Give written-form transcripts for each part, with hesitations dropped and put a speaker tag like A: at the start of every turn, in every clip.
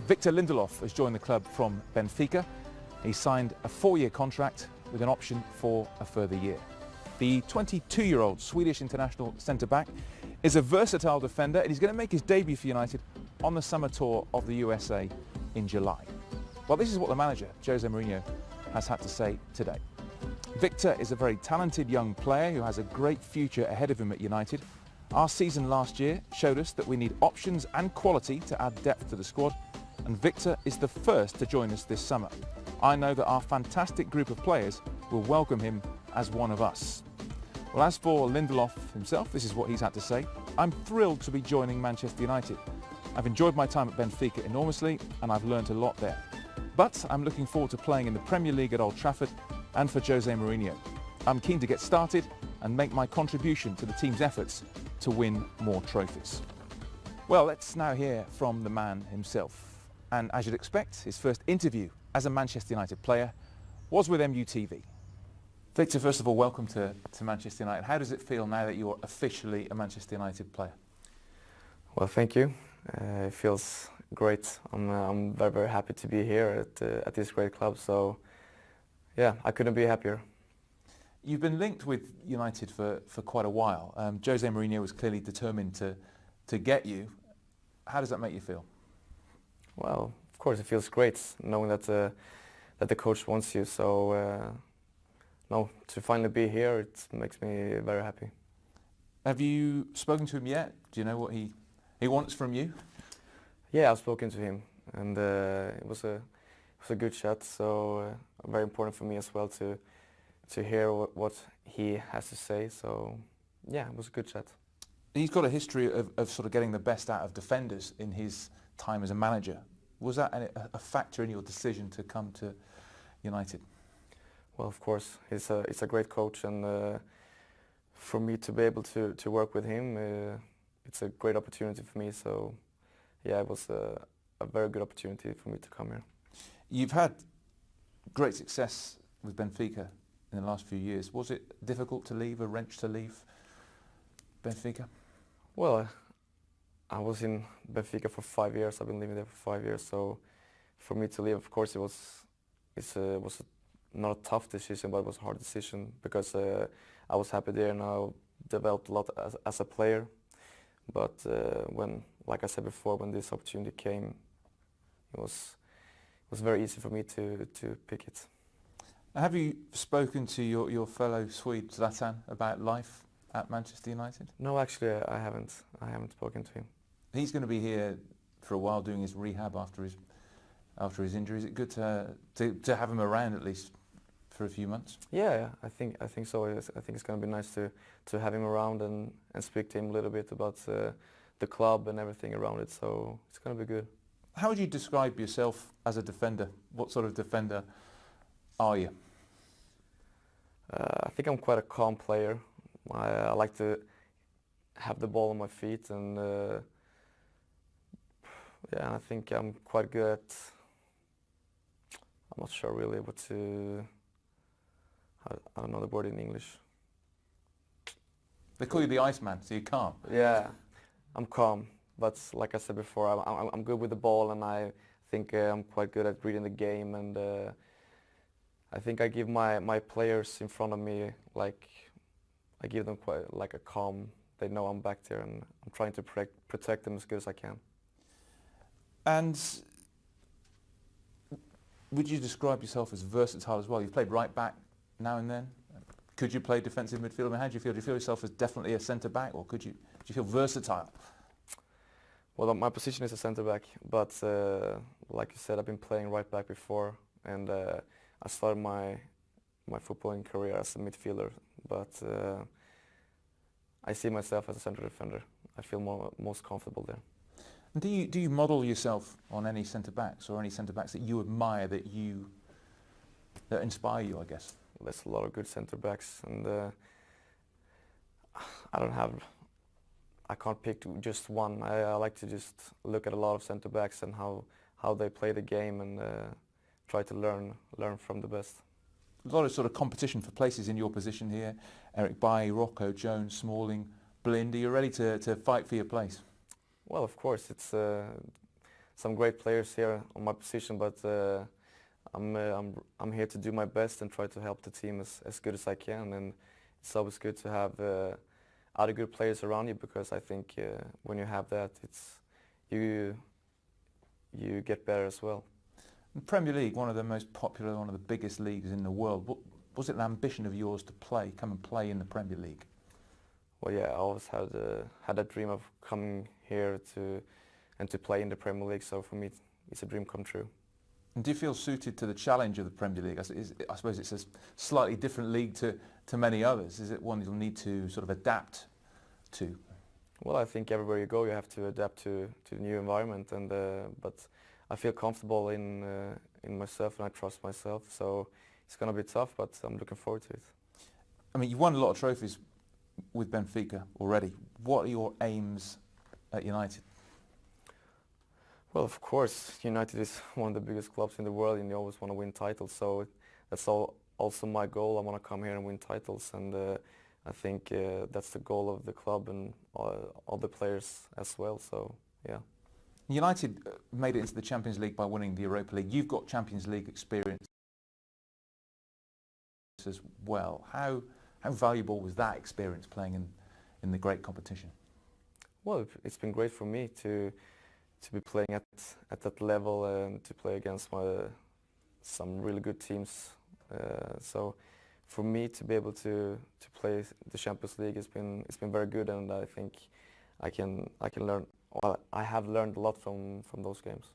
A: Victor Lindelof has joined the club from Benfica. He signed a 4-year contract with an option for a further year. The 22-year-old Swedish international centre-back is a versatile defender, and he's going to make his debut for United on the summer tour of the USA in July. Well, this is what the manager, Jose Mourinho, has had to say today. Victor is a very talented young player who has a great future ahead of him at United. Our season last year showed us that we need options and quality to add depth to the squad, and Victor is the first to join us this summer. I know that our fantastic group of players will welcome him as one of us. Well, as for Lindelof himself, this is what he's had to say. I'm thrilled to be joining Manchester United. I've enjoyed my time at Benfica enormously and I've learnt a lot there. But I'm looking forward to playing in the Premier League at Old Trafford and for Jose Mourinho. I'm keen to get started and make my contribution to the team's efforts to win more trophies. Well, let's now hear from the man himself. And as you'd expect, his first interview as a Manchester United player was with MUTV. Victor, first of all, welcome to Manchester United. How does it feel now that you're officially a Manchester United player?
B: Well, thank you. It feels great. I'm very, very happy to be here at this great club. So, yeah, I couldn't be happier.
A: You've been linked with United for quite a while. Jose Mourinho was clearly determined to get you. How does that make you feel?
B: Well, of course, it feels great knowing that the coach wants you. So, no, to finally be here, it makes me very happy.
A: Have you spoken to him yet? Do you know what he wants from you?
B: Yeah, I've spoken to him, and it was a good chat. So very important for me as well to hear what he has to say. So yeah, it was a good chat.
A: He's got a history of sort of getting the best out of defenders in his time as a manager. Was that a factor in your decision to come to United?
B: Well, of course, he's a great coach, and for me to be able to work with him, it's a great opportunity for me. So, yeah, it was a very good opportunity for me to come here.
A: You've had great success with Benfica in the last few years. Was it difficult to leave, a wrench to leave Benfica?
B: Well, I was in Benfica for 5 years. I've been living there for 5 years. So, for me to leave, of course, it was not a tough decision, but it was a hard decision because I was happy there and I developed a lot as a player. But when, like I said before, when this opportunity came, it was very easy for me to pick it.
A: Have you spoken to your fellow Swede, Zlatan, about life at Manchester United?
B: No, actually, I haven't. I haven't spoken to him.
A: He's going to be here for a while doing his rehab after his injury. Is it good to have him around at least for a few months?
B: Yeah, I think so. I think it's going to be nice to have him around and speak to him a little bit about the club and everything around it. So it's going to be good.
A: How would you describe yourself as a defender? What sort of defender are you?
B: I think I'm quite a calm player. I like to have the ball on my feet, and yeah, I think I'm quite good at. I'm not sure really what to. I don't know the word in English.
A: They call you the Iceman, so you're calm.
B: Yeah, I'm calm, but like I said before, I'm good with the ball, and I think I'm quite good at reading the game, and I think I give my players in front of me, like, I give them quite like a calm. They know I'm back there, and I'm trying to protect them as good as I can. And
A: would you describe yourself as versatile as well? You've played right back now and then. Could you play defensive midfield? I mean, how do you feel? Do you feel yourself as definitely a centre back, or do you feel versatile?
B: Well, my position is a centre back, but like you said, I've been playing right back before, and I started my footballing career as a midfielder. But I see myself as a centre defender. I feel most comfortable there.
A: And do you model yourself on any centre backs, or any centre backs that you admire, that inspire you, I guess?
B: There's a lot of good centre backs, and I can't pick just one. I like to just look at a lot of centre backs and how they play the game, and try to learn from the best.
A: A lot of sort of competition for places in your position here. Eric Bailly, Rocco, Jones, Smalling, Blind. Are you ready to fight for your place?
B: Well, of course, it's some great players here on my position, but I'm here to do my best and try to help the team as good as I can. And it's always good to have other good players around you, because I think when you have that, you get better as well.
A: The Premier League, one of the most popular, one of the biggest leagues in the world. Was it an ambition of yours to come and play in the Premier League?
B: Well, yeah, I always had that dream of coming here to play in the Premier League. So for me, it's a dream come true.
A: And do you feel suited to the challenge of the Premier League? I suppose it's a slightly different league to many others. Is it one you'll need to sort of adapt to?
B: Well, I think everywhere you go, you have to adapt to the new environment. And but I feel comfortable in myself, and I trust myself. So it's going to be tough, but I'm looking forward to it.
A: I mean, you've won a lot of trophies with Benfica already. What are your aims at United?
B: Well, of course, United is one of the biggest clubs in the world, and you always want to win titles. So that's also my goal. I want to come here and win titles, and I think that's the goal of the club and all the players as well. So, yeah.
A: United made it into the Champions League by winning the Europa League. You've got Champions League experience as well. How valuable was that experience playing in the great competition?
B: Well, it's been great for me to be playing at that level and to play against some really good teams. So for me to be able to play the Champions League, it's been very good, and I think I can learn. Well, I have learned a lot from those games.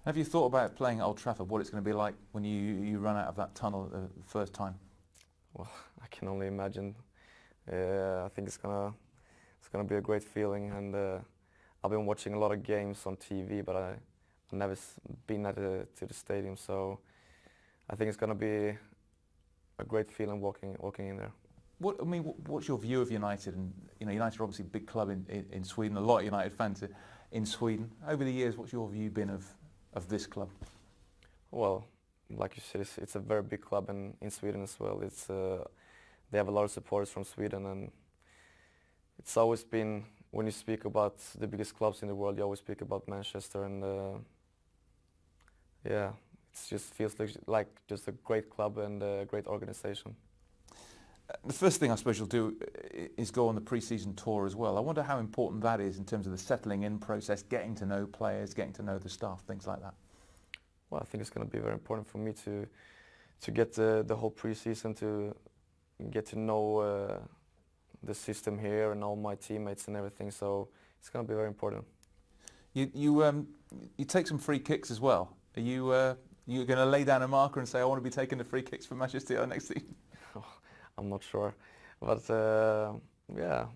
A: Have you thought about playing at Old Trafford, what it's going to be like when you run out of that tunnel the first time?
B: Well, I can only imagine. I think it's gonna be a great feeling, and I've been watching a lot of games on TV, but I've never been to the stadium. So I think it's gonna be a great feeling walking in there.
A: What's your view of United? And United are obviously a big club in Sweden. A lot of United fans in Sweden. Over the years, what's your view been of this club?
B: Well, like you said, it's a very big club in Sweden as well. They have a lot of supporters from Sweden, and it's always been, when you speak about the biggest clubs in the world, you always speak about Manchester, and yeah, it just feels like just a great club and a great organization.
A: The first thing I suppose you'll do is go on the pre-season tour as well. I wonder how important that is in terms of the settling in process, getting to know players, getting to know the staff, things like that.
B: Well, I think it's going to be very important for me to get the whole pre-season, to get to know the system here and all my teammates and everything. So it's going to be very important.
A: You take some free kicks as well. Are you going to lay down a marker and say, I want to be taking the free kicks for Manchester United next season?
B: I'm not sure, but yeah,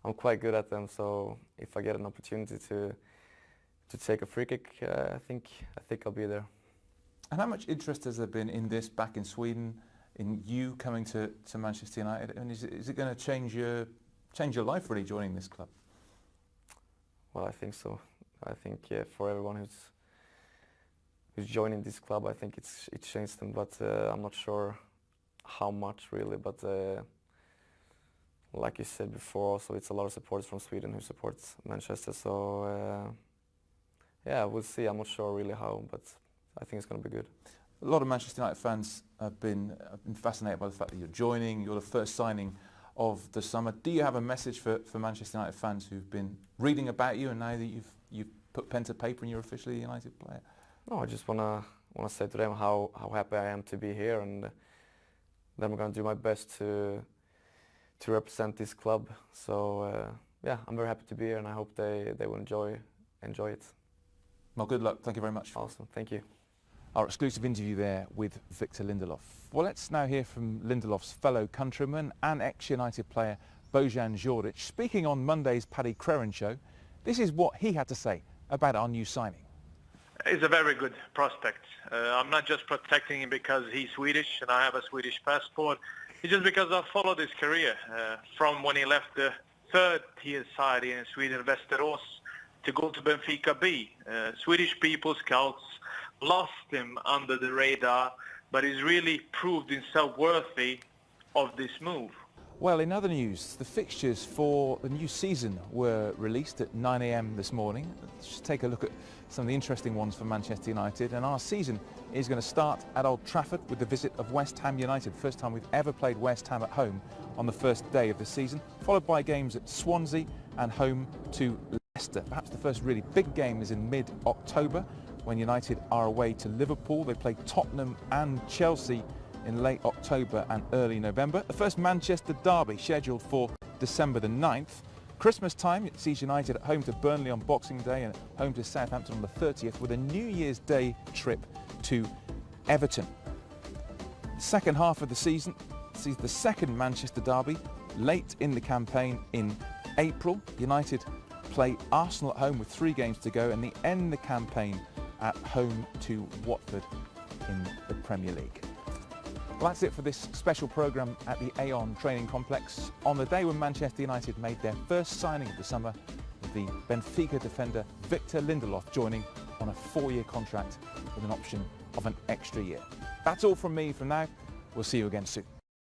B: I'm quite good at them. So if I get an opportunity to take a free kick, I think I'll be there.
A: And how much interest has there been in this back in Sweden, in you coming to Manchester United? And is it going to change your life really, joining this club?
B: Well, I think so. I think for everyone who's joining this club, I think it changed them. But I'm not sure how much really. But like you said before, also it's a lot of supporters from Sweden who supports Manchester. So yeah, we'll see. I'm not sure really how, but I think it's going to be good.
A: A lot of Manchester United fans have been fascinated by the fact that you're joining. You're the first signing of the summer. Do you have a message for Manchester United fans who've been reading about you, and now that you've put pen to paper and you're officially a United player?
B: No, I just wanna say to them how happy I am to be here, and then I'm going to do my best to represent this club. So yeah, I'm very happy to be here, and I hope they will enjoy it.
A: Well, good luck. Thank you very much.
B: Awesome. Thank you.
A: Our exclusive interview there with Victor Lindelof. Well, let's now hear from Lindelof's fellow countryman and ex-United player Bojan Djordjic. Speaking on Monday's Paddy Crerand show, this is what he had to say about our new signing.
C: He's a very good prospect. I'm not just protecting him because he's Swedish and I have a Swedish passport. It's just because I followed his career from when he left the third-tier side in Sweden, Västerås, to go to Benfica B. Swedish people, scouts, lost him under the radar, but he's really proved himself worthy of this move.
A: Well, in other news, the fixtures for the new season were released at 9 a.m. this morning. Let's just take a look at some of the interesting ones for Manchester United. And our season is going to start at Old Trafford with the visit of West Ham United. First time we've ever played West Ham at home on the first day of the season, followed by games at Swansea and home to Leicester. Perhaps the first really big game is in mid-October when United are away to Liverpool. They play Tottenham and Chelsea in late October and early November. The first Manchester derby scheduled for December the 9th. Christmas time, it sees United at home to Burnley on Boxing Day and home to Southampton on the 30th, with a New Year's Day trip to Everton. The second half of the season sees the second Manchester derby late in the campaign in April. United play Arsenal at home with 3 games to go, and they end the campaign at home to Watford in the Premier League. Well, that's it for this special programme at the Aon Training Complex on the day when Manchester United made their first signing of the summer, with the Benfica defender Victor Lindelof joining on a 4-year contract with an option of an extra year. That's all from me for now. We'll see you again soon.